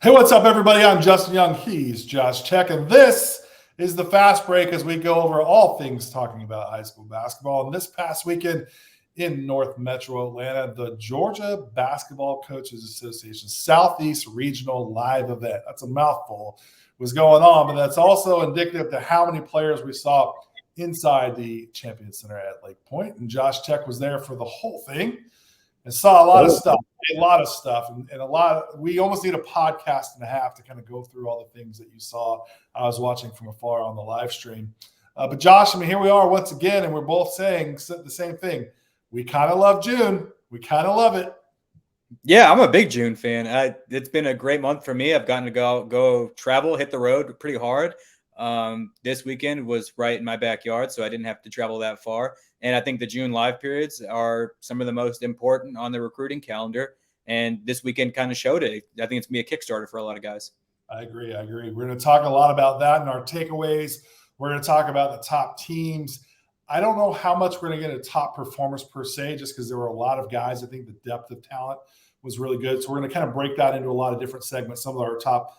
Hey, what's up, everybody? I'm Justin Young. He's Josh Check, and this is the Fast Break as we go over all things talking about high school basketball. And this past weekend in North Metro Atlanta, the Georgia Basketball Coaches Association Southeast Regional Live event, that's a mouthful, was going on, but that's also indicative to how many players we saw inside the Champion Center at LakePoint. And Josh Check was there for the whole thing and saw a lot of stuff. And we almost need a podcast and a half to kind of go through all the things that you saw. I was watching from afar on the live stream. But Josh, here we are once again, and we're both saying the same thing. We kind of love June. We kind of love it. Yeah, I'm a big June fan. It's been a great month for me. I've gotten to go travel, hit the road pretty hard. This weekend was right in my backyard, so I didn't have to travel that far. And I think the June live periods are some of the most important on the recruiting calendar. And this weekend kind of showed it. I think it's going to be a Kickstarter for a lot of guys. I agree. We're going to talk a lot about that in our takeaways. We're going to talk about the top teams. I don't know how much we're going to get into top performers per se, just because there were a lot of guys. I think the depth of talent was really good. So we're going to kind of break that into a lot of different segments. Some of our top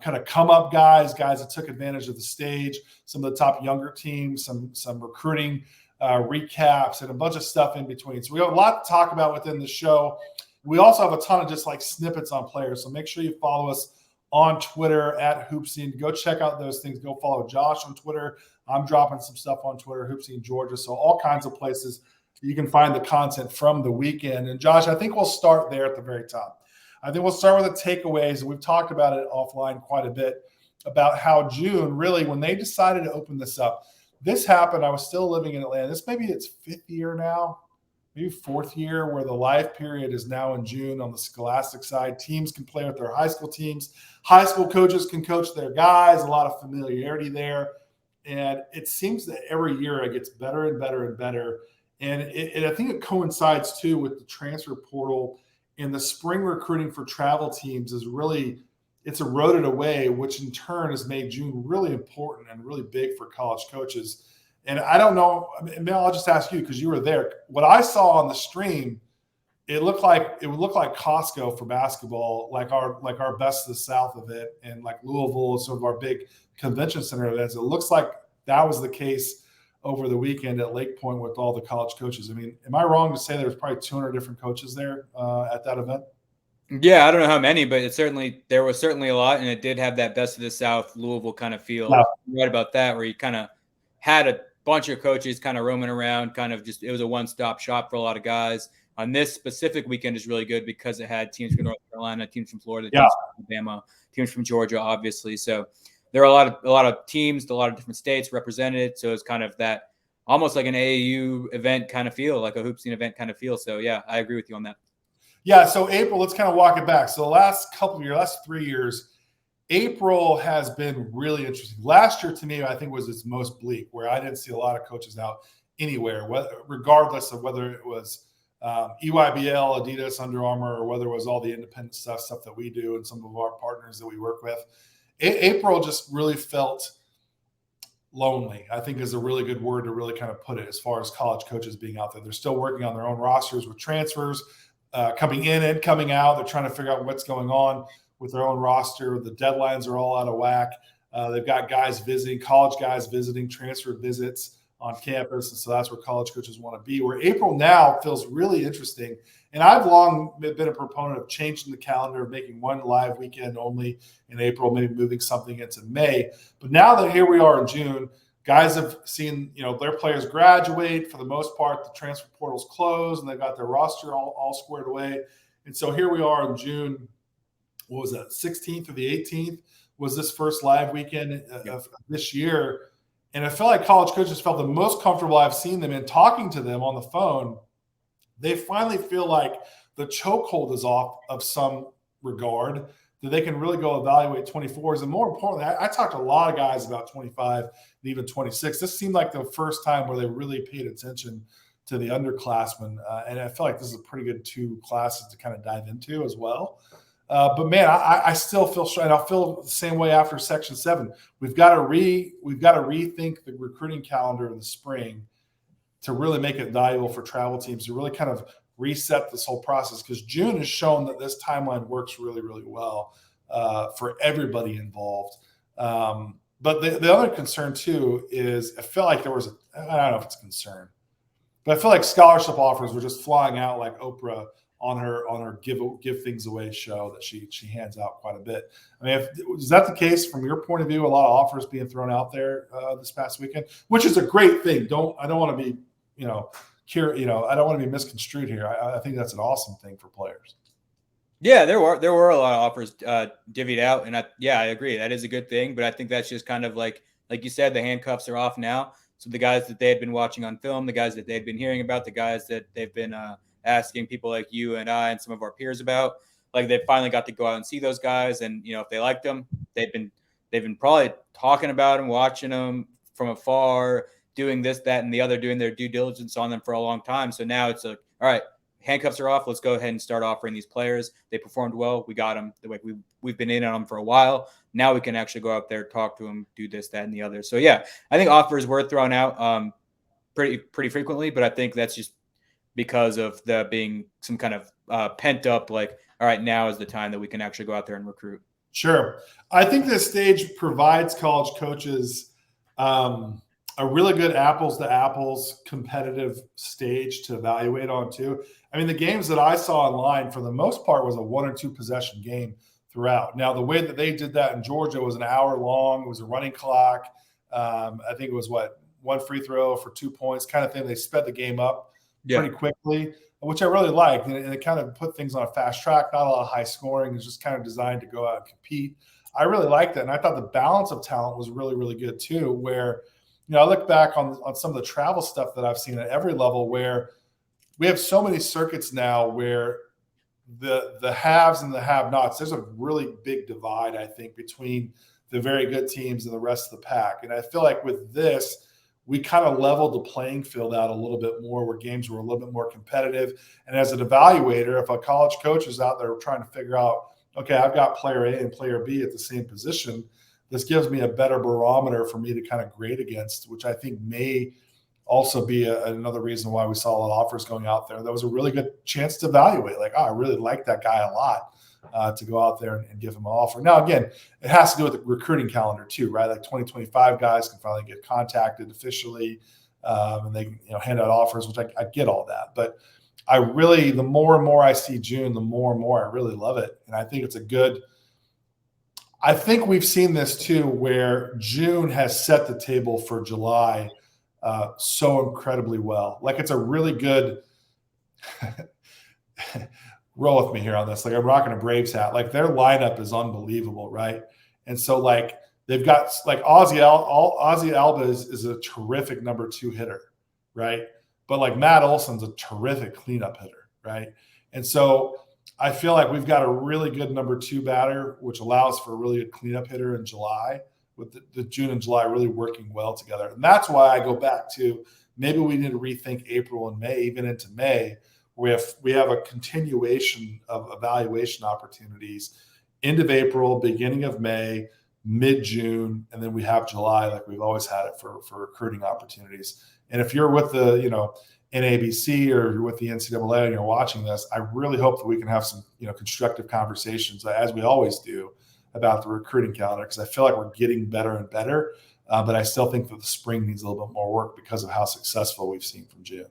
kind of come up guys that took advantage of the stage, some of the top younger teams, some recruiting recaps, and a bunch of stuff in between. So we have a lot to talk about within the show. We also have a ton of just like snippets on players. So make sure you follow us on Twitter at HoopSeen. Go check out those things. Go follow Josh on Twitter. I'm dropping some stuff on Twitter, HoopSeen Georgia. So all kinds of places you can find the content from the weekend. And Josh, I think we'll start there at the very top. I think we'll start with the takeaways. We've talked about it offline quite a bit about how June, really, when they decided to open this up, this happened. I was still living in Atlanta. This maybe its fifth year now, maybe fourth year, where the live period is now in June on the scholastic side. Teams can play with their high school teams. High school coaches can coach their guys, a lot of familiarity there. And it seems that every year it gets better and better and better. And I think it coincides, too, with the transfer portal and the spring recruiting for travel teams is really – it's eroded away, which in turn has made June really important and really big for college coaches. And I don't know, I'll just ask you because you were there. What I saw on the stream, it would look like Costco for basketball, like our Best of the South event, and like Louisville, sort of our big convention center events. It looks like that was the case over the weekend at LakePoint with all the college coaches. Am I wrong to say there was probably 200 different coaches there at that event? Yeah, I don't know how many, but there was certainly a lot, and it did have that Best of the South Louisville kind of feel. Yeah. You're right about that, where you kind of had a bunch of coaches kind of roaming around, it was a one-stop shop for a lot of guys. On this specific weekend is really good because it had teams from North Carolina, teams from Florida, teams from Alabama, teams from Georgia, obviously. So there are a lot of teams, a lot of different states represented. So it's kind of that almost like an AAU event kind of feel, like a HoopSeen event kind of feel. So yeah, I agree with you on that. Yeah, so April, let's kind of walk it back. So the last 3 years, April has been really interesting. Last year, to me, I think was its most bleak, where I didn't see a lot of coaches out anywhere, regardless of whether it was EYBL, Adidas, Under Armour, or whether it was all the independent stuff that we do and some of our partners that we work with. April just really felt lonely, I think is a really good word to really kind of put it as far as college coaches being out there. They're still working on their own rosters with transfers, coming in and coming out. They're trying to figure out what's going on with their own roster. The deadlines are all out of whack. They've got college guys visiting, transfer visits on campus. And so that's where college coaches want to be. Where April now feels really interesting. And I've long been a proponent of changing the calendar, making one live weekend only in April, maybe moving something into May. But now that here we are in June, guys have seen, their players graduate. For the most part, the transfer portal's closed, and they've got their roster all squared away. And so here we are in June. What was that? 16th or the 18th was this first live weekend of this year. And I feel like college coaches felt the most comfortable I've seen them in talking to them on the phone. They finally feel like the chokehold is off of some regard, that they can really go evaluate 24s. And more importantly, I talked to a lot of guys about 25 and even 26. This seemed like the first time where they really paid attention to the underclassmen. And I feel like this is a pretty good two classes to kind of dive into as well. But man, I still feel strong, and I'll feel the same way after Section 7. We've got to rethink the recruiting calendar in the spring to really make it valuable for travel teams, to really kind of reset this whole process, because June has shown that this timeline works really, really well. for everybody involved. But the other concern too is I felt like there was I don't know if it's a concern, but I feel like scholarship offers were just flying out like Oprah on her give things away show that she hands out quite a bit. I mean, is that the case from your point of view? A lot of offers being thrown out there this past weekend, which is a great thing. I don't want to be I don't want to be misconstrued here. I think that's an awesome thing for players. Yeah, there were a lot of offers divvied out, and I agree, that is a good thing. But I think that's just kind of like you said, the handcuffs are off now. So the guys that they had been watching on film, the guys that they'd been hearing about, the guys that they've been asking people like you and I and some of our peers about, like they finally got to go out and see those guys, and if they liked them, they've been probably talking about them, watching them from afar, doing this, that, and the other, doing their due diligence on them for a long time. So now it's like, all right, handcuffs are off. Let's go ahead and start offering these players. They performed well. We got them. We've been in on them for a while. Now we can actually go out there, talk to them, do this, that, and the other. So yeah, I think offers were thrown out pretty frequently, but I think that's just because of there being some kind of pent up, like, all right, now is the time that we can actually go out there and recruit. Sure. I think this stage provides college coaches a really good apples to apples competitive stage to evaluate on too. I mean, the games that I saw online for the most part was a 1 or 2 possession game throughout. Now, the way that they did that in Georgia was an hour long. It was a running clock. I think it was one free throw for 2 points kind of thing. They sped the game up pretty quickly, which I really liked. And it kind of put things on a fast track, not a lot of high scoring. It's just kind of designed to go out and compete. I really liked that. And I thought the balance of talent was really, really good too, where I look back on some of the travel stuff that I've seen at every level where we have so many circuits now where the haves and the have-nots, there's a really big divide, I think, between the very good teams and the rest of the pack. And I feel like with this, we kind of leveled the playing field out a little bit more where games were a little bit more competitive. And as an evaluator, if a college coach is out there trying to figure out, okay, I've got player A and player B at the same position, this gives me a better barometer for me to kind of grade against, which I think may also be another reason why we saw a lot of offers going out there. That was a really good chance to evaluate. Like, I really like that guy a lot, to go out there and give him an offer. Now, again, it has to do with the recruiting calendar too, right? Like 2025 guys can finally get contacted officially, and they can hand out offers, which I get all that. But the more and more I see June, the more and more I really love it. And I think it's I think we've seen this too, where June has set the table for July so incredibly well. Like, it's a really good roll with me here on this. Like, I'm rocking a Braves hat. Like, their lineup is unbelievable, right? And so, like, they've got like Ozzy Alba is a terrific number 2 hitter, right? But like Matt Olson's a terrific cleanup hitter, right? And so I feel like we've got a really good number 2 batter, which allows for a really good cleanup hitter in July, with the June and July really working well together. And that's why I go back to maybe we need to rethink April and May, even into May, where we have a continuation of evaluation opportunities, end of April, beginning of May, mid-June, and then we have July like we've always had it for recruiting opportunities. And if you're with the, NABC or you're with the NCAA and you're watching this, I really hope that we can have some, constructive conversations, as we always do, about the recruiting calendar, because I feel like we're getting better and better. But I still think that the spring needs a little bit more work because of how successful we've seen from June.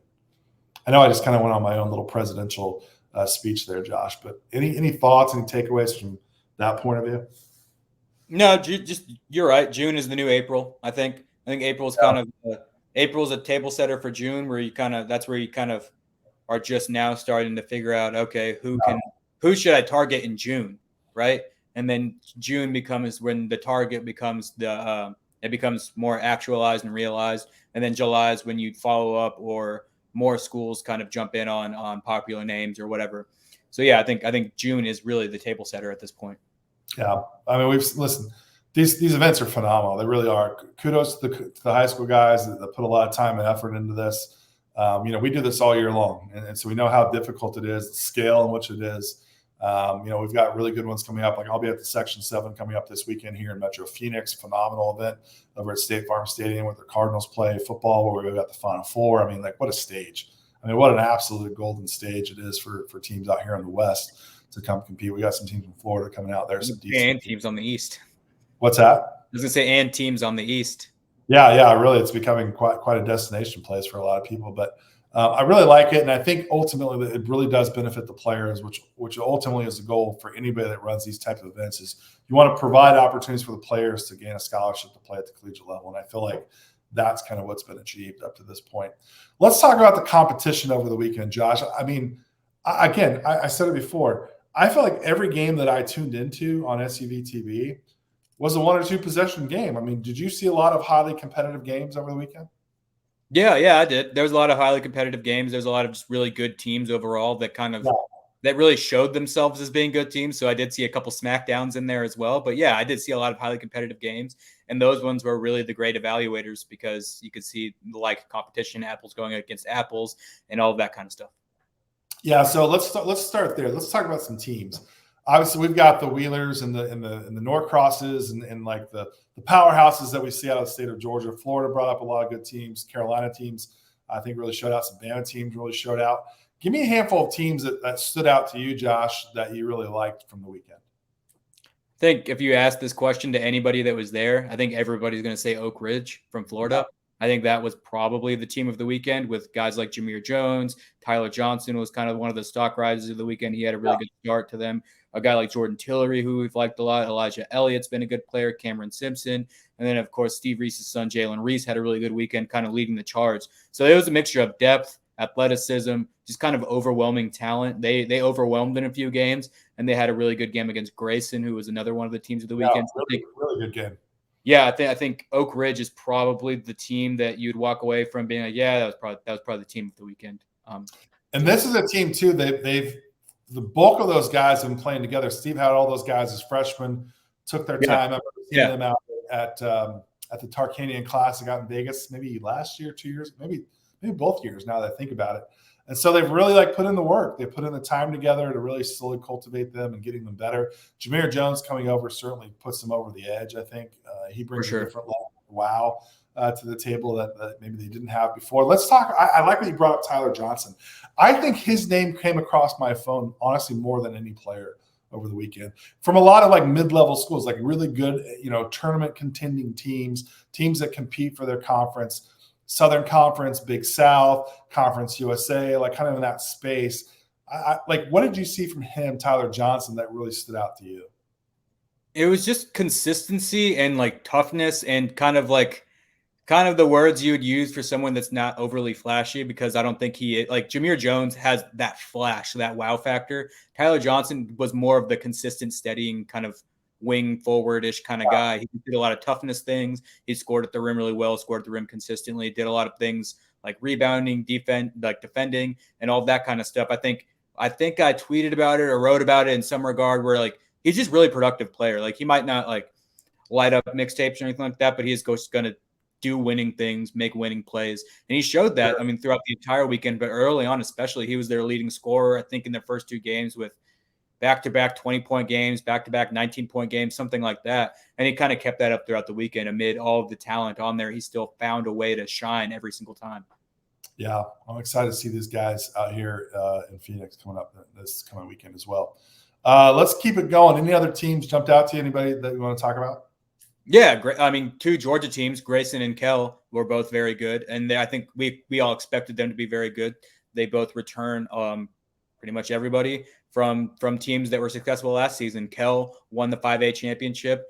I know I just kind of went on my own little presidential speech there, Josh, but any thoughts, any takeaways from that point of view? No, just you're right. June is the new April. I think April is April's a table setter for June, where that's where you kind of are just now starting to figure out, okay, who should I target in June, right? And then June becomes when the target becomes it becomes more actualized and realized. And then July is when you follow up, or more schools kind of jump in on popular names or whatever. So yeah, I think June is really the table setter at this point. Yeah, I mean, these events are phenomenal. They really are. Kudos to the high school guys that put a lot of time and effort into this. We do this all year long, and so we know how difficult it is, the scale in which it is. We've got really good ones coming up. Like, I'll be at the Section 7 coming up this weekend here in Metro Phoenix. Phenomenal event over at State Farm Stadium where the Cardinals play football, where we've got the Final Four. I mean, like, what a stage. I mean, what an absolute golden stage it is for teams out here in the West to come compete. We got some teams from Florida coming out there. Some decent and teams on the East. What's that? I was gonna say and teams on the East. Yeah, really, it's becoming quite a destination place for a lot of people. But I really like it, and I think ultimately it really does benefit the players, which ultimately is the goal for anybody that runs these types of events. Is you want to provide opportunities for the players to gain a scholarship to play at the collegiate level, and I feel like that's kind of what's been achieved up to this point. Let's talk about the competition over the weekend, Josh. I mean, again, I said it before. I feel like every game that I tuned into on SUV TV was a 1 or 2 possession game. I mean, did you see a lot of highly competitive games over the weekend? Yeah, I did. There was a lot of highly competitive games. There's a lot of just really good teams overall that kind of that really showed themselves as being good teams. So I did see a couple smackdowns in there as well. But yeah, I did see a lot of highly competitive games. And those ones were really the great evaluators because you could see the like competition, apples going against apples and all of that kind of stuff. Yeah, so let's start there. Let's talk about some teams. Obviously, we've got the Wheelers and the Norcrosses and like the powerhouses that we see out of the state of Georgia. Florida brought up a lot of good teams. Carolina teams, I think, really showed out. Some Bama teams really showed out. Give me a handful of teams that stood out to you, Josh, that you really liked from the weekend. I think if you ask this question to anybody that was there, I think everybody's going to say Oak Ridge from Florida. Yeah. I think that was probably the team of the weekend with guys like Jameer Jones. Tyler Johnson was kind of one of the stock risers of the weekend. He had a really good start to them. A guy like Jordan Tillery, who we've liked a lot. Elijah Elliott's been a good player. Cameron Simpson. And then, of course, Steve Reese's son, Jalen Reese, had a really good weekend kind of leading the charge. So it was a mixture of depth, athleticism, just kind of overwhelming talent. They overwhelmed in a few games, and they had a really good game against Grayson, who was another one of the teams of the weekend. Really good game. Yeah, I think Oak Ridge is probably the team that you'd walk away from being like, yeah, that was probably the team of the weekend. And this is a team too. They've the bulk of those guys have been playing together. Steve had all those guys as freshmen, took their time. I've seen them out at the Tarkanian Classic out in Vegas, maybe last year, 2 years, maybe both years. Now that I think about it, and so they've really put in the work. They put in the time together to really slowly cultivate them and getting them better. Jameer Jones coming over certainly puts them over the edge. I think he brings a different level of wow to the table that maybe they didn't have before. Let's talk. I like that you brought up Tyler Johnson. I think his name came across my phone, honestly, more than any player over the weekend from a lot of like mid-level schools, like really good, tournament contending teams that compete for their conference, Southern Conference, Big South, Conference USA, like kind of in that space. What did you see from him, Tyler Johnson, that really stood out to you? It was just consistency and like toughness and kind of the words you would use for someone that's not overly flashy, because I don't think Jameer Jones has that flash, that wow factor. Tyler Johnson was more of the consistent, steadying kind of wing forward-ish kind of guy. He did a lot of toughness things. He scored at the rim really well, scored at the rim consistently, did a lot of things like rebounding, defending, and all that kind of stuff. I think I tweeted about it or wrote about it in some regard where he's just really productive player. He might not light up mixtapes or anything like that, but he's just going to do winning things, make winning plays. And he showed that, throughout the entire weekend, but early on especially, he was their leading scorer, I think, in their first 2 games with back-to-back 20-point games, back-to-back 19-point games, something like that. And he kind of kept that up throughout the weekend. Amid all of the talent on there, he still found a way to shine every single time. Yeah, I'm excited to see these guys out here in Phoenix coming up this coming weekend as well. Let's keep it going. Any other teams jumped out to you? Anybody that you want to talk about? Yeah, great. 2 Georgia teams, Grayson and Kell, were both very good, and I think we all expected them to be very good. They both return pretty much everybody from teams that were successful last season. Kell won the 5A championship,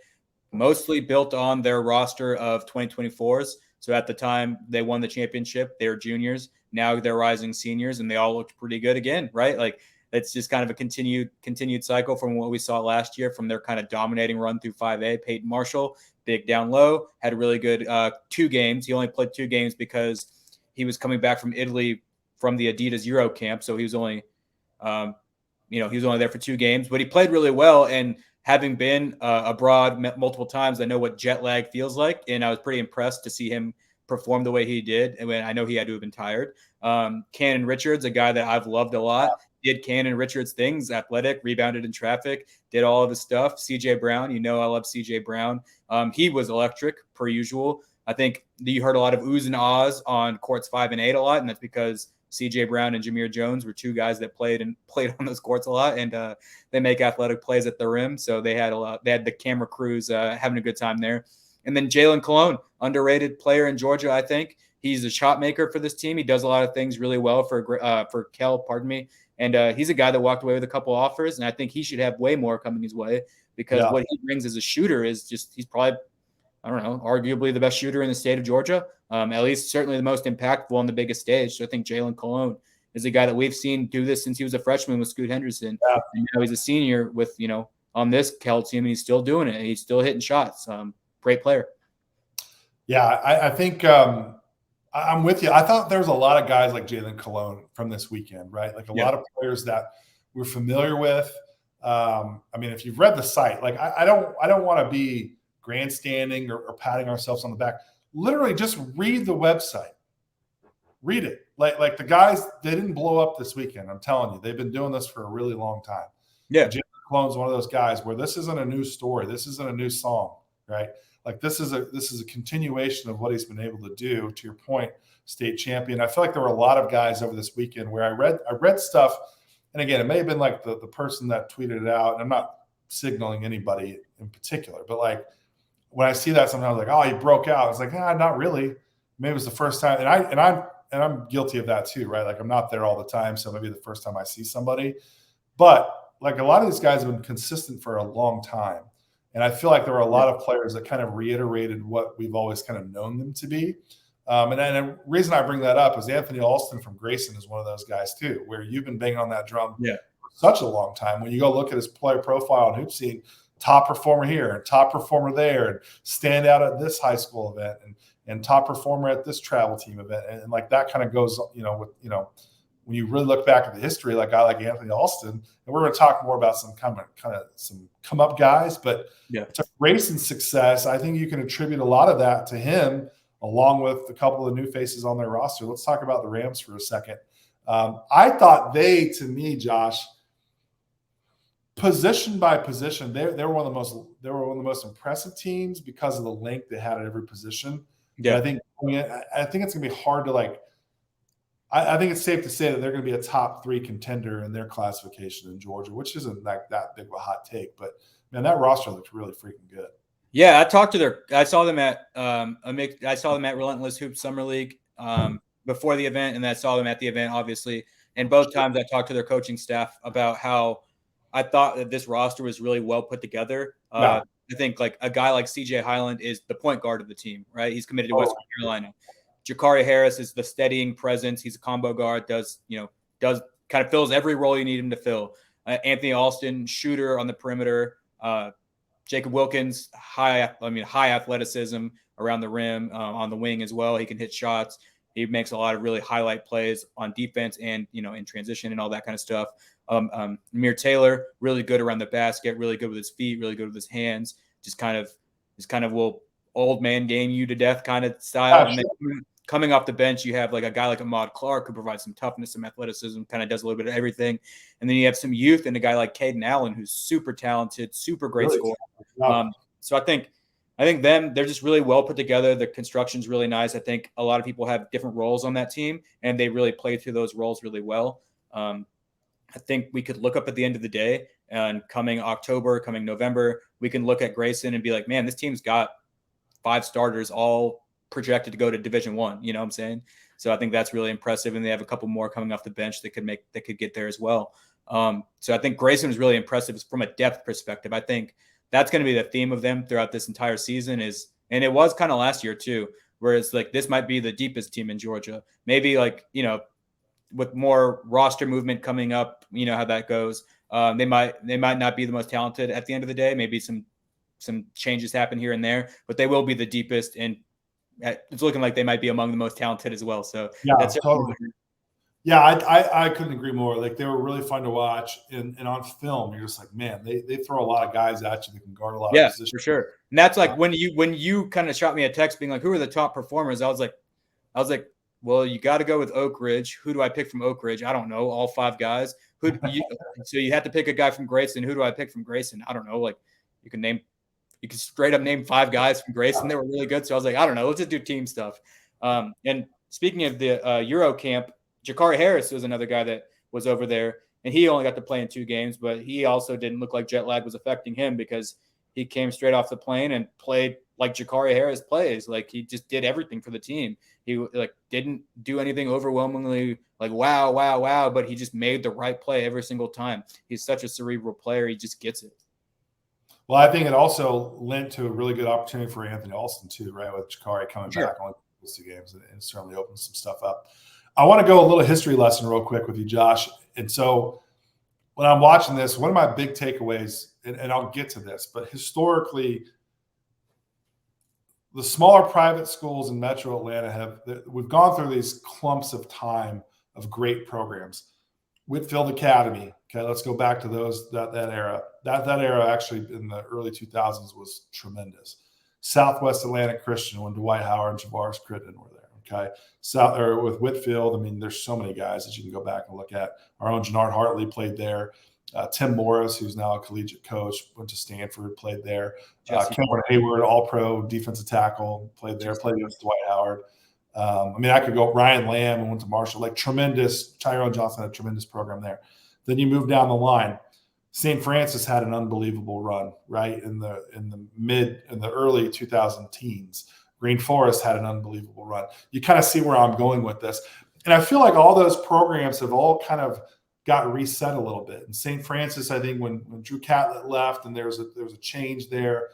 mostly built on their roster of 2024s. So at the time they won the championship, they were juniors. Now they're rising seniors, and they all looked pretty good again, right? It's just kind of a continued cycle from what we saw last year from their kind of dominating run through 5A. Peyton Marshall, big down low, had a really good 2 games. He only played 2 games because he was coming back from Italy from the Adidas Euro camp. So he was only, he was only there for 2 games, but he played really well. And having been abroad multiple times, I know what jet lag feels like. And I was pretty impressed to see him perform the way he did. And I know he had to have been tired. Cannon Richards, a guy that I've loved a lot, did Cannon Richards things, athletic, rebounded in traffic, did all of his stuff. CJ Brown, I love CJ Brown. He was electric per usual. I think you heard a lot of oohs and ahs on courts 5 and 8 a lot, and that's because C.J. Brown and Jameer Jones were two guys that played on those courts a lot, and they make athletic plays at the rim. So they had the camera crews having a good time there. And then Jalen Cologne, underrated player in Georgia, I think. He's a shot maker for this team. He does a lot of things really well for Kel, pardon me. And he's a guy that walked away with a couple offers, and I think he should have way more coming his way because what he brings as a shooter is he's probably, I don't know, arguably the best shooter in the state of Georgia, at least certainly the most impactful on the biggest stage. So I think Jalen Cologne is a guy that we've seen do this since he was a freshman with Scoot Henderson. Yeah. And now he's a senior with, on this Kel team, and he's still doing it. He's still hitting shots. Great player. Yeah, I think I'm with you. I thought there was a lot of guys like Jalen Cologne from this weekend, right? Like a lot of players that we're familiar with. I mean, if you've read the site, like I don't want to be grandstanding or patting ourselves on the back. Literally, just read the website. Read it. Like the guys, they didn't blow up this weekend. I'm telling you, they've been doing this for a really long time. Yeah, Jalen Cologne's one of those guys where this isn't a new story. This isn't a new song, right? Like this is a continuation of what he's been able to do. To your point, state champion. I feel like there were a lot of guys over this weekend where I read stuff, and again, it may have been like the person that tweeted it out. And I'm not signaling anybody in particular, but like when I see that, sometimes I'm like, oh, he broke out. It's like, not really. Maybe it was the first time, and I'm guilty of that too, right? Like I'm not there all the time, so maybe the first time I see somebody, but like a lot of these guys have been consistent for a long time. And I feel like there were a lot of players that kind of reiterated what we've always kind of known them to be. And the reason I bring that up is Anthony Alston from Grayson is one of those guys too, where you've been banging on that drum for such a long time. When you go look at his player profile on HoopSeen, top performer here and top performer there, and stand out at this high school event and top performer at this travel team event. And like that kind of goes, when you really look back at the history, like a guy like Anthony Alston, and we're going to talk more about some kind of some come up guys, but to Grayson's success, I think you can attribute a lot of that to him, along with a couple of new faces on their roster. Let's talk about the Rams for a second. I thought to me, Josh, position by position, they were one of the most impressive teams because of the length they had at every position. Yeah, I think it's going to be hard to I think it's safe to say that they're going to be a top 3 contender in their classification in Georgia, which isn't like that big of a hot take. But man, that roster looks really freaking good. Yeah, I saw them at Relentless Hoops Summer League before the event, and I saw them at the event, obviously. And both times I talked to their coaching staff about how I thought that this roster was really well put together. I think like a guy like CJ Highland is the point guard of the team, right? He's committed to Western Carolina. Jakari Harris is the steadying presence. He's a combo guard, does kind of fills every role you need him to fill. Anthony Alston, shooter on the perimeter. Jacob Wilkins, high athleticism around the rim, on the wing as well. He can hit shots. He makes a lot of really highlight plays on defense and, in transition and all that kind of stuff. Amir Taylor, really good around the basket, really good with his feet, really good with his hands. Just kind of will old man game you to death kind of style. And then coming off the bench, you have like a guy like Ahmad Clark who provides some toughness, some athleticism, kind of does a little bit of everything. And then you have some youth and a guy like Caden Allen who's super talented, super great scorer. So I think they're just really well put together. The construction's really nice. I think a lot of people have different roles on that team, and they really play through those roles really well. I think we could look up at the end of the day, and coming October, coming November, we can look at Grayson and be like, man, this team's got 5 starters all projected to go to Division I. You know what I'm saying? So I think that's really impressive. And they have a couple more coming off the bench that could get there as well. So I think Grayson was really impressive from a depth perspective. I think that's going to be the theme of them throughout this entire season and it was kind of last year too, where it's like, this might be the deepest team in Georgia. Maybe with more roster movement coming up, how that goes. They might not be the most talented at the end of the day. Maybe some changes happen here and there, but they will be the deepest, and it's looking like they might be among the most talented as well. So that's totally. Yeah, I couldn't agree more. Like they were really fun to watch, and on film, you're just like, man, they throw a lot of guys at you that can guard a lot of positions. For sure. And that's like when you kind of shot me a text being like, who are the top performers? I was like, well, you got to go with Oak Ridge. Who do I pick from Oak Ridge? I don't know. All 5 guys. So you have to pick a guy from Grayson. Who do I pick from Grayson? I don't know. Like you can straight up name 5 guys from Grayson. They were really good. So I was like, I don't know. Let's just do team stuff. And speaking of the Euro camp, Jakari Harris was another guy that was over there, and he only got to play in 2 games, but he also didn't look like jet lag was affecting him because he came straight off the plane and played like Jakari Harris plays. Like, he just did everything for the team. He like didn't do anything overwhelmingly like wow, but he just made the right play every single time. He's such a cerebral player. He just gets it. Well, I think it also lent to a really good opportunity for Anthony Alston too, right? With Jakari coming back on those 2 games, and certainly opened some stuff up. I want to go a little history lesson real quick with you, Josh. And so when I'm watching this, one of my big takeaways, and I'll get to this, but historically, the smaller private schools in Metro Atlanta we've gone through these clumps of time of great programs. Whitfield Academy. Okay, let's go back to that era. That era actually in the early 2000s was tremendous. Southwest Atlantic Christian when Dwight Howard and Javaris Critton were there. Okay, with Whitfield, I mean, there's so many guys that you can go back and look at. Our own Jannard Hartley played there. Tim Morris, who's now a collegiate coach, went to Stanford, played there. Cameron Hayward, all-pro defensive tackle, played there, played against Dwight Howard. I mean, I could go Ryan Lamb and went to Marshall, like tremendous. Tyrone Johnson had a tremendous program there. Then you move down the line. St. Francis had an unbelievable run, right, in the early 2000 teens. Green Forest had an unbelievable run. You kind of see where I'm going with this. And I feel like all those programs have all kind of got reset a little bit. And St. Francis, I think when Drew Catlett left and there was a change there,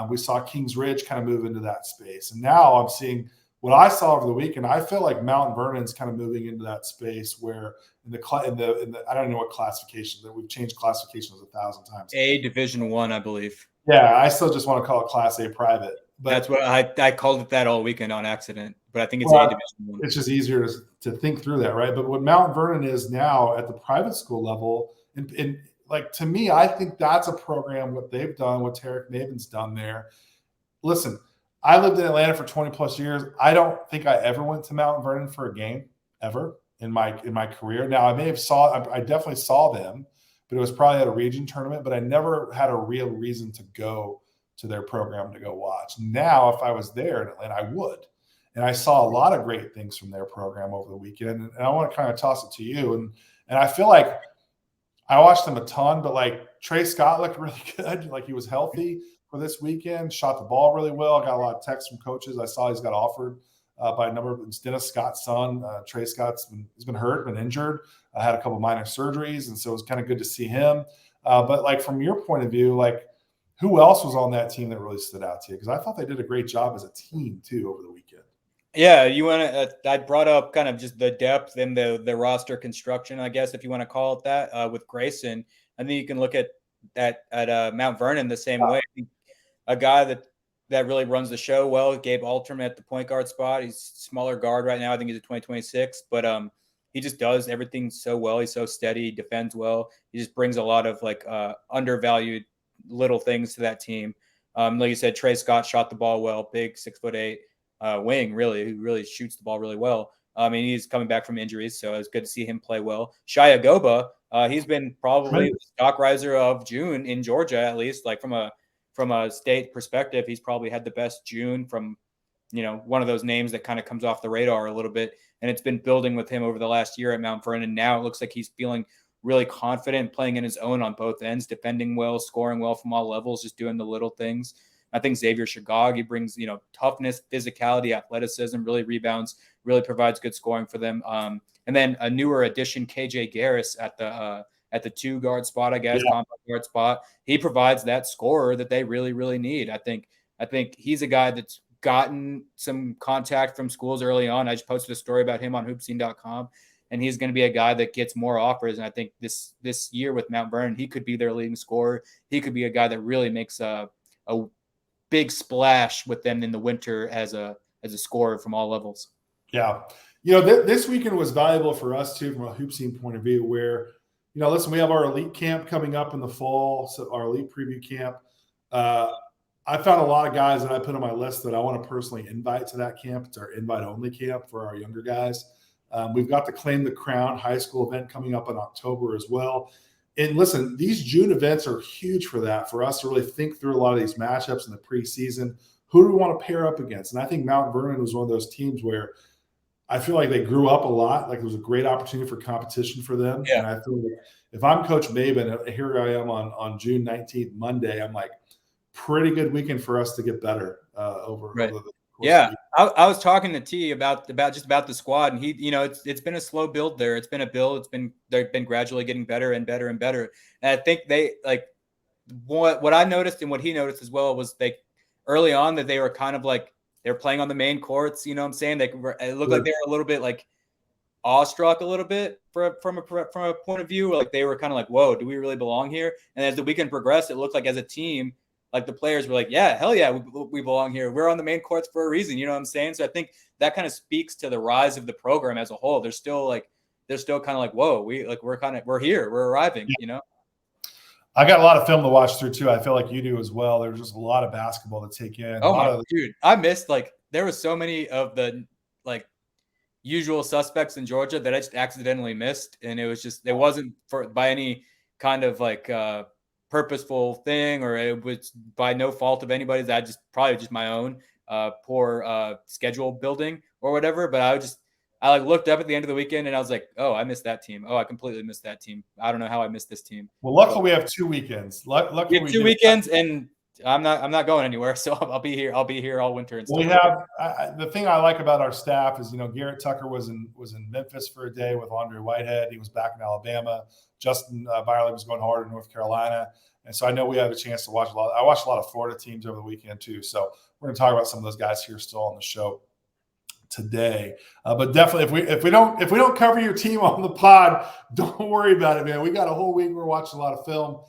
we saw Kings Ridge kind of move into that space. And now I'm seeing what I saw over the weekend. I feel like Mount Vernon's kind of moving into that space where in the I don't know what classification, that we've changed classifications 1,000 times. A Division I believe. Yeah, I still just want to call it Class A private. But that's what I called it that all weekend on accident, but I think it's A Division I. It's just easier to think through that, right? But what Mount Vernon is now at the private school level, and like to me, I think that's a program, what they've done, what Tarek Maven's done there. Listen, I lived in Atlanta for 20 plus years. I don't think I ever went to Mount Vernon for a game ever in my career. Now I definitely saw them, but it was probably at a region tournament, but I never had a real reason to go to their program to go watch. Now, if I was there in Atlanta, I would. And I saw a lot of great things from their program over the weekend. And I want to kind of toss it to you. And I feel like I watched them a ton, but like Trey Scott looked really good. Like he was healthy for this weekend, shot the ball really well. Got a lot of texts from coaches. I saw he's got offered by a number of – it's Dennis Scott's son. Trey Scott's been hurt, been injured, had a couple minor surgeries. And so it was kind of good to see him. But like from your point of view, like – who else was on that team that really stood out to you? Because I thought they did a great job as a team too over the weekend. Yeah, you want to? I brought up kind of just the depth and the roster construction, I guess, if you want to call it that, with Grayson. I think you can look at Mount Vernon the same way. I think a guy that really runs the show well, Gabe Alterman at the point guard spot. He's smaller guard right now. I think he's a 2026, but he just does everything so well. He's so steady, defends well. He just brings a lot of like undervalued little things to that team. Like you said, Trey Scott shot the ball well, big 6'8" wing, who really shoots the ball really well. I mean, he's coming back from injuries, so it's good to see him play well. Shia Goba, he's been probably the stock riser of June in Georgia, at least. Like from a state perspective, he's probably had the best June from, one of those names that kind of comes off the radar a little bit. And it's been building with him over the last year at Mount Vernon. Now it looks like he's feeling really confident, playing in his own on both ends, defending well, scoring well from all levels, just doing the little things. I think Xavier Shagog, he brings, toughness, physicality, athleticism, really rebounds, really provides good scoring for them. And then a newer addition, KJ Garris at the 2 guard spot, I guess, combat guard spot. He provides that scorer that they really, really need. I think he's a guy that's gotten some contact from schools early on. I just posted a story about him on HoopSeen.com. And he's going to be a guy that gets more offers. And I think this year with Mount Vernon, he could be their leading scorer. He could be a guy that really makes a big splash with them in the winter as a scorer from all levels. Yeah. This weekend was valuable for us too, from a HoopSeen point of view, where, listen, we have our elite camp coming up in the fall. So our elite preview camp, I found a lot of guys that I put on my list that I want to personally invite to that camp. It's our invite only camp for our younger guys. We've got the Claim the Crown high school event coming up in October as well. And listen, these June events are huge for us to really think through a lot of these matchups in the preseason. Who do we want to pair up against? And I think Mount Vernon was one of those teams where I feel like they grew up a lot. Like it was a great opportunity for competition for them. Yeah. And I feel like if I'm Coach Maben, here I am on June 19th, Monday, I'm like, pretty good weekend for us to get better over the course yeah. of the I was talking to T about the squad, and he, it's been a slow build there. It's been a build. They've been gradually getting better and better and better. And I think they like what I noticed and what he noticed as well was they early on that they were kind of like they were playing on the main courts. You know what I'm saying? It looked like they were a little bit like awestruck a little bit from a point of view. Like they were kind of like, whoa, do we really belong here? And as the weekend progressed, it looked like as a team, like the players were like, yeah, hell yeah, we belong here. We're on the main courts for a reason. You know what I'm saying? So I think that kind of speaks to the rise of the program as a whole. They're still kind of like, whoa, we're here, we're arriving, I got a lot of film to watch through too. I feel like you do as well. There's just a lot of basketball to take in. Dude, I missed there was so many of the usual suspects in Georgia that I just accidentally missed, and it wasn't by any kind of purposeful thing, or it was by no fault of anybody's. Probably just my own poor schedule building or whatever. But I looked up at the end of the weekend and I was like, oh, I missed that team. Oh, I completely missed that team. I don't know how I missed this team. Well, luckily we have 2 weekends. We have 2 weekends, and I'm not going anywhere, so I'll be here all winter. And stuff. We have the thing I like about our staff is Garrett Tucker was in Memphis for a day with Andre Whitehead. He was back in Alabama. Justin Byerly was going hard in North Carolina, and so I know we have a chance to watch a lot. I watched a lot of Florida teams over the weekend too. So we're going to talk about some of those guys here still on the show today. But definitely, if we don't cover your team on the pod, don't worry about it, man. We got a whole week. We're watching a lot of film.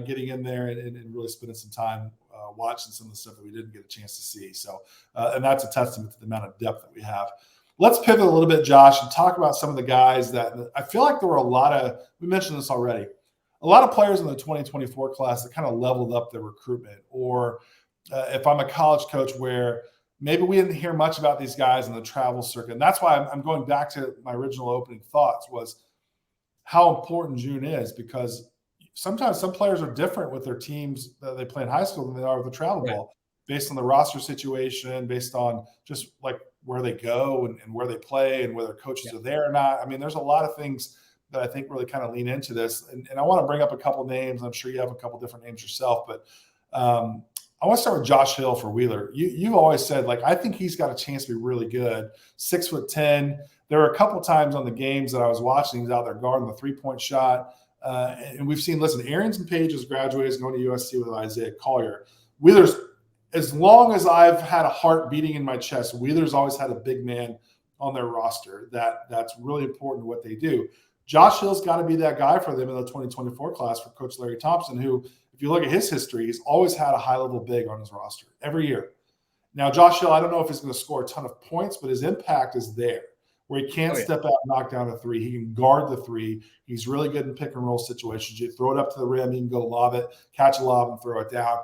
Getting in there and really spending some time watching some of the stuff that we didn't get a chance to see. So, and that's a testament to the amount of depth that we have. Let's pivot a little bit, Josh, and talk about some of the guys that I feel like there were we mentioned this already, a lot of players in the 2024 class that kind of leveled up their recruitment. Or if I'm a college coach where maybe we didn't hear much about these guys in the travel circuit. And that's why I'm going back to my original opening thoughts was how important June is, because sometimes some players are different with their teams that they play in high school than they are with the travel ball, based on the roster situation, based on just like where they go and where they play and whether coaches are there or not. I mean, there's a lot of things that I think really kind of lean into this. And I want to bring up a couple of names. I'm sure you have a couple different names yourself, but I want to start with Josh Hill for Wheeler. You've always said, I think he's got a chance to be really good. 6'10". There were a couple times on the games that I was watching, he was out there guarding the 3-point shot. And we've seen, Arians and Page has graduated, is going to USC with Isaiah Collier. Wheeler's, as long as I've had a heart beating in my chest, Wheeler's always had a big man on their roster. That's really important to what they do. Josh Hill's got to be that guy for them in the 2024 class for Coach Larry Thompson, who, if you look at his history, he's always had a high-level big on his roster every year. Now, Josh Hill, I don't know if he's going to score a ton of points, but his impact is there, where he can't step out and knock down a three. He can guard the three. He's really good in pick-and-roll situations. You throw it up to the rim, he can go lob it, catch a lob, and throw it down.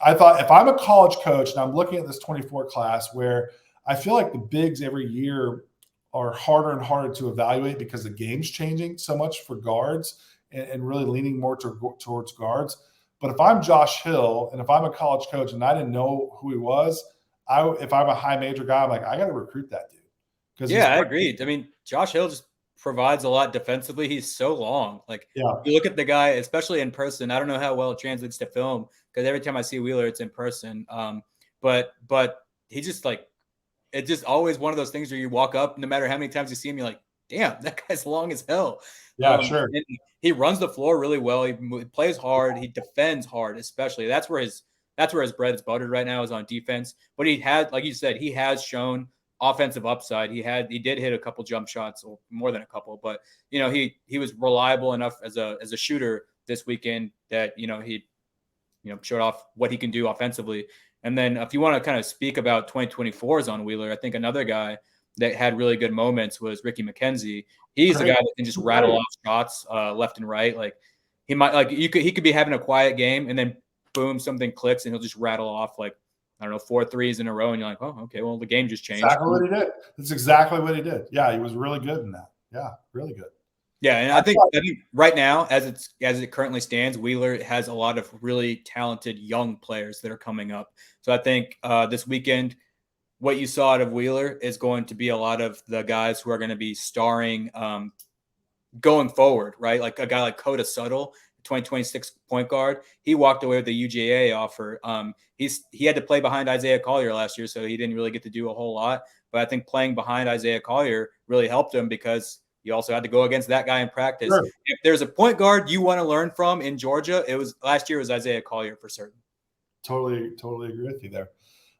I thought if I'm a college coach and I'm looking at this 24 class where I feel like the bigs every year are harder and harder to evaluate because the game's changing so much for guards and really leaning more towards guards. But if I'm Josh Hill and if I'm a college coach and I didn't know who he was, if I'm a high major guy, I'm like, I got to recruit that dude. I agree. I mean, Josh Hill just provides a lot defensively. He's so long. You look at the guy, especially in person. I don't know how well it translates to film because every time I see Wheeler, it's in person. But he just it's just always one of those things where you walk up, no matter how many times you see him, you're like, damn, that guy's long as hell. Yeah, sure. And he runs the floor really well. He plays hard. He defends hard, especially. That's where his bread is buttered right now, is on defense. But he had, like you said, he has shown offensive upside. He did hit a couple jump shots, or more than a couple, but he was reliable enough as a shooter this weekend that he showed off what he can do offensively. And then if you want to kind of speak about 2024's on Wheeler, I think another guy that had really good moments was Ricky McKenzie. He's a guy that can just rattle off shots left and right. He might he could be having a quiet game and then boom, something clicks and he'll just rattle off 4 threes in a row, and you're like, oh, okay, well, the game just changed. Exactly what he did. That's exactly what he did. Yeah, he was really good in that. Yeah, really good. Yeah, and I think right now, as it currently stands, Wheeler has a lot of really talented young players that are coming up. So I think this weekend, what you saw out of Wheeler is going to be a lot of the guys who are going to be starring going forward, right? Like a guy like Coda Suttle, 2026 point guard. He walked away with the UGA offer. He had to play behind Isaiah Collier last year, so he didn't really get to do a whole lot. But I think playing behind Isaiah Collier really helped him because you also had to go against that guy in practice. Sure. If there's a point guard you want to learn from in Georgia, last year was Isaiah Collier for certain. Totally agree with you there.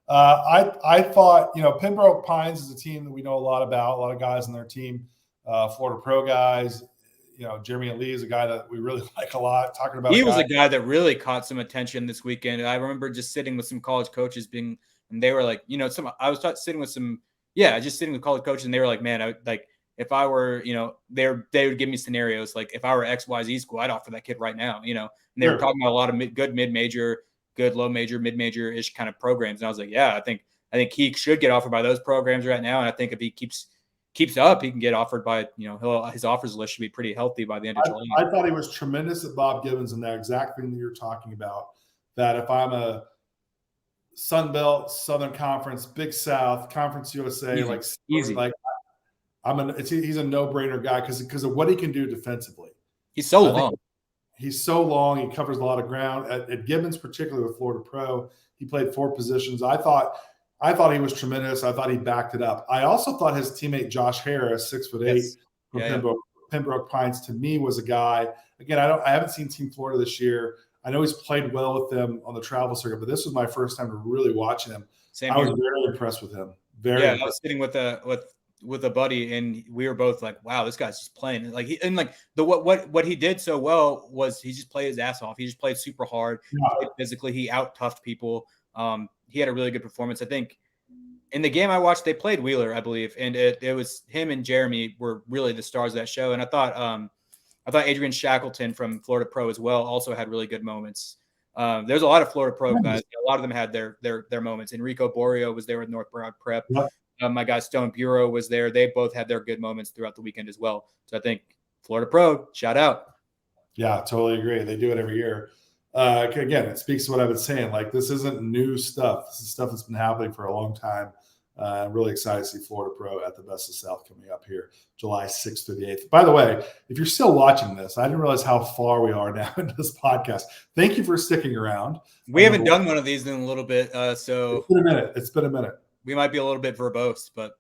I thought, Pembroke Pines is a team that we know a lot about, a lot of guys on their team, Florida Pro guys. Jeremy Lee is a guy that we really like a lot. Talking about he was a guy that really caught some attention this weekend. I remember just sitting with some college coaches and they were like, sitting with college coaches and they were like, man, if I were, they would give me scenarios. Like if I were XYZ school, I'd offer that kid right now, and they were talking about a lot of good mid-major, good low major, mid-major ish kind of programs. And I was like, yeah, I think he should get offered by those programs right now. And I think if he keeps up, he can get offered by, his offers list should be pretty healthy by the end of July. I thought he was tremendous at Bob Gibbons and that exact thing that you're talking about, that if I'm a Sun Belt, Southern Conference, Big South, Conference USA, easy. He's a no-brainer guy because of what he can do defensively. He's so long. He's so long. He covers a lot of ground. At Gibbons, particularly with Florida Pro, he played 4 positions. I thought he was tremendous. I thought he backed it up. I also thought his teammate Josh Harris, 6'8", from Pembroke Pines, to me was a guy. Again, I haven't seen Team Florida this year. I know he's played well with them on the travel circuit, but this was my first time to really watch him. I was very impressed with him. I was sitting with a buddy, and we were both like, "Wow, this guy's just playing." What he did so well was he just played his ass off. He just played super hard, played physically. He out-toughed people. He had a really good performance. I think in the game I watched, they played Wheeler, I believe, and it was him and Jeremy were really the stars of that show. And I thought Adrian Shackleton from Florida Pro as well also had really good moments. There's a lot of Florida Pro guys. A lot of them had their moments. Enrico Borio was there with North Broad Prep. Yep. My guy Stone Bureau was there. They both had their good moments throughout the weekend as well. So I think Florida Pro, shout out. Yeah, totally agree. They do it every year. Again, it speaks to what I've been saying. Like, this isn't new stuff. This is stuff that's been happening for a long time. I'm really excited to see Florida Pro at the Best of South coming up here July 6th through the 8th. By the way, if you're still watching this, I didn't realize how far we are now into this podcast. Thank you for sticking around. We haven't done one of these in a little bit. So it's been a minute. We might be a little bit verbose, but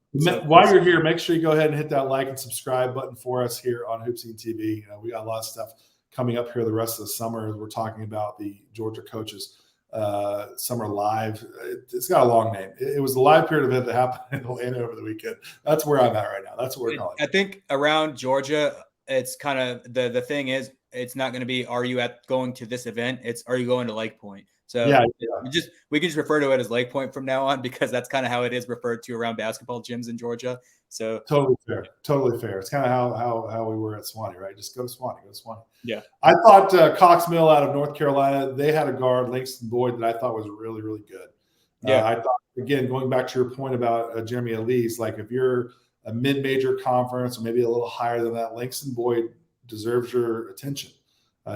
while you're here, make sure you go ahead and hit that like and subscribe button for us here on HoopSeen TV. We got a lot of stuff coming up here the rest of the summer as we're talking about the Georgia Coaches Summer Live. It's got a long name. It was the live period event that happened in Atlanta over the weekend. That's where I'm at right now. That's what we're calling it. I think around Georgia, it's kind of the thing is it's not going to be, are you going to this event? It's, are you going to LakePoint? So we can just refer to it as LakePoint from now on, because that's kind of how it is referred to around basketball gyms in Georgia. So totally fair. It's kind of how we were at Swanee, right? Just go to Swanee. Yeah. I thought Cox Mill out of North Carolina, they had a guard, Langston Boyd, that I thought was really, really good. Yeah. I thought, again, going back to your point about Jeremy Elise, like if you're a mid-major conference or maybe a little higher than that, Langston Boyd deserves your attention.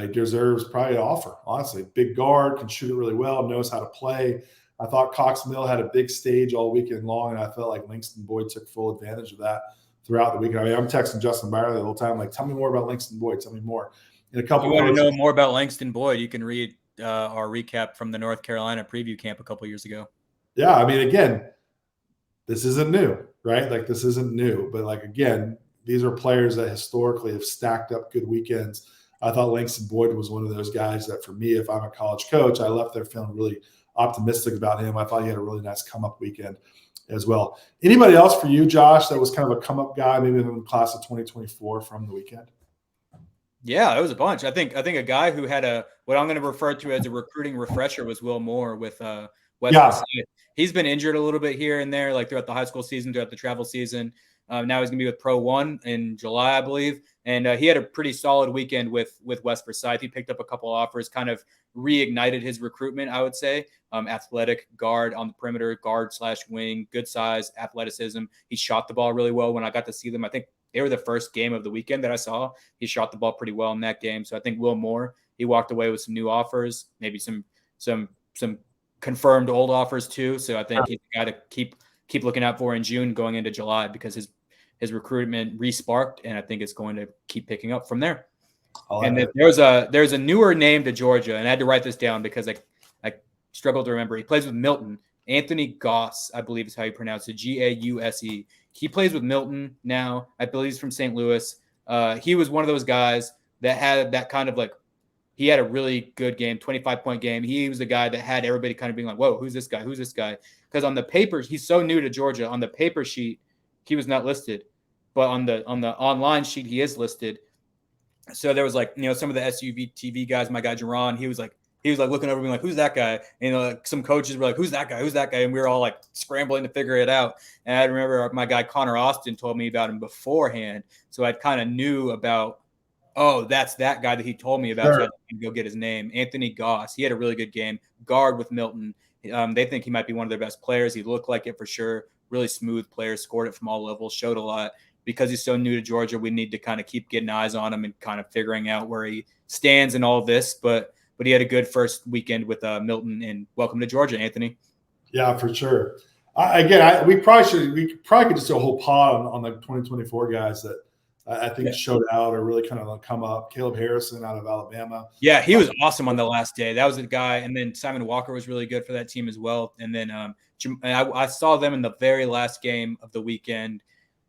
He deserves probably an offer, honestly. Big guard, can shoot it really well, knows how to play. I thought Cox Mill had a big stage all weekend long, and I felt like Langston Boyd took full advantage of that throughout the weekend. I mean, I'm texting Justin Byerly the whole time, like, tell me more about Langston Boyd. Tell me more. In a couple, you want to know more about Langston Boyd, you can read our recap from the North Carolina preview camp a couple years ago. Yeah, I mean, again, this isn't new, right? Like, this isn't new. But, like, again, these are players that historically have stacked up good weekends. I thought Langston Boyd was one of those guys that, for me, if I'm a college coach, I left there feeling really optimistic about him. I thought he had a really nice come-up weekend as well. Anybody else for you, Josh, that was kind of a come-up guy, maybe in the class of 2024 from the weekend? Yeah, it was a bunch. I think a guy who had what I'm going to refer to as a recruiting refresher was Will Moore with West Virginia. He's been injured a little bit here and there, like throughout the high school season, throughout the travel season. Now he's going to be with Pro 1 in July, I believe. And he had a pretty solid weekend with West Forsyth. He picked up a couple offers, kind of reignited his recruitment, I would say. Athletic guard on the perimeter, guard/wing, good size, athleticism. He shot the ball really well when I got to see them. I think they were the first game of the weekend that I saw. He shot the ball pretty well in that game. So I think Will Moore, he walked away with some new offers, maybe some confirmed old offers too. So I think he's got to keep looking out for in June going into July, because his recruitment re-sparked, and I think it's going to keep picking up from there. And then there's a newer name to Georgia, and I had to write this down because I struggled to remember. He plays with Milton. Anthony Goss, I believe is how you pronounce it. Gause. He plays with Milton now. I believe he's from St. Louis. He was one of those guys that had that kind of like, he had a really good game, 25-point game. He was the guy that had everybody kind of being like, whoa, who's this guy? Who's this guy? Because on the paper, he's so new to Georgia. On the paper sheet, he was not listed. But on the online sheet, he is listed. So there was like, some of the SUV TV guys, my guy Jerron, he was like looking over me like, who's that guy? And, like, some coaches were like, who's that guy? Who's that guy? And we were all like scrambling to figure it out. And I remember my guy Connor Austin told me about him beforehand. So I kind of knew about, oh, that's that guy that he told me about. Sure. So I had to go get his name. Anthony Goss. He had a really good game. Guard with Milton. They think he might be one of their best players. He looked like it for sure. Really smooth player. Scored it from all levels. Showed a lot. Because he's so new to Georgia, we need to kind of keep getting eyes on him and kind of figuring out where he stands in all this. But he had a good first weekend with Milton. And welcome to Georgia, Anthony. Yeah, for sure. We probably could just do a whole pod on the 2024 guys that I think showed out or really kind of come up. Caleb Harrison out of Alabama. Yeah, he was awesome on the last day. That was a guy. And then Simon Walker was really good for that team as well. And then I saw them in the very last game of the weekend.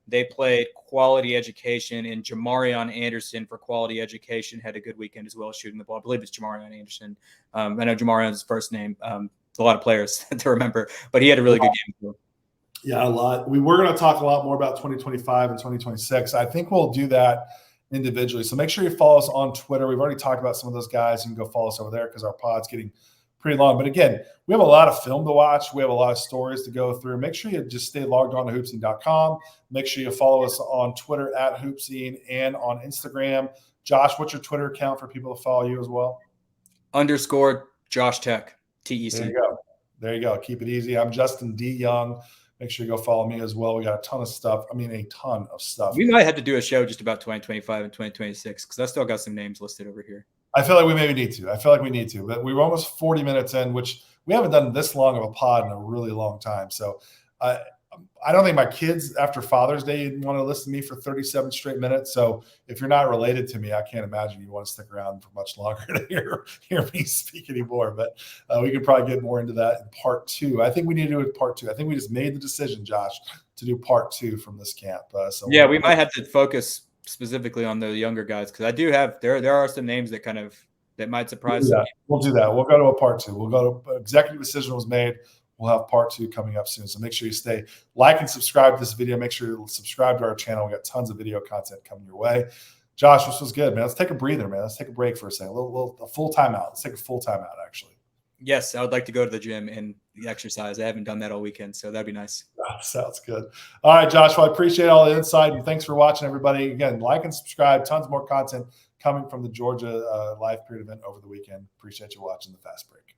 They played Quality Education, and Jamarion Anderson for Quality Education had a good weekend as well, shooting the ball. I believe it's Jamarion Anderson. I know Jamarion's first name. A lot of players to remember, but he had a really good game. Yeah, a lot. We're going to talk a lot more about 2025 and 2026. I think we'll do that individually. So make sure you follow us on Twitter. We've already talked about some of those guys. You can go follow us over there because our pod's getting pretty long. But again, we have a lot of film to watch. We have a lot of stories to go through. Make sure you just stay logged on to HoopSeen.com. Make sure you follow us on Twitter at HoopSeen and on Instagram. Josh, what's your Twitter account for people to follow you as well? _Josh Tech, TEC. There you go. Keep it easy. I'm Justin D. Young. Make sure you go follow me as well. We got a ton of stuff. We might have to do a show just about 2025 and 2026 because I still got some names listed over here. I feel like we maybe need to. But we were almost 40 minutes in, which we haven't done this long of a pod in a really long time. So I don't think my kids after Father's Day want to listen to me for 37 straight minutes. So if you're not related to me, I can't imagine you want to stick around for much longer to hear me speak anymore. But we could probably get more into that in part 2. I think we need to do it part 2. I think we just made the decision, Josh, to do part 2 from this camp. We might have to focus specifically on the younger guys because I do have there are some names that might surprise me. We'll do that. We'll go to a part 2. We'll go to executive decision was made. We'll have part 2 coming up soon. So make sure you like and subscribe to this video. Make sure you subscribe to our channel. We got tons of video content coming your way. Josh, this was good, man. Let's take a breather, man. Let's take a break for a second. A full timeout. Let's take a full timeout, actually. Yes, I would like to go to the gym and exercise. I haven't done that all weekend, so that'd be nice. Sounds good. All right, Josh. Well, I appreciate all the insight, and thanks for watching, everybody. Again, like and subscribe. Tons more content coming from the Georgia live period event over the weekend. Appreciate you watching the Fast Break.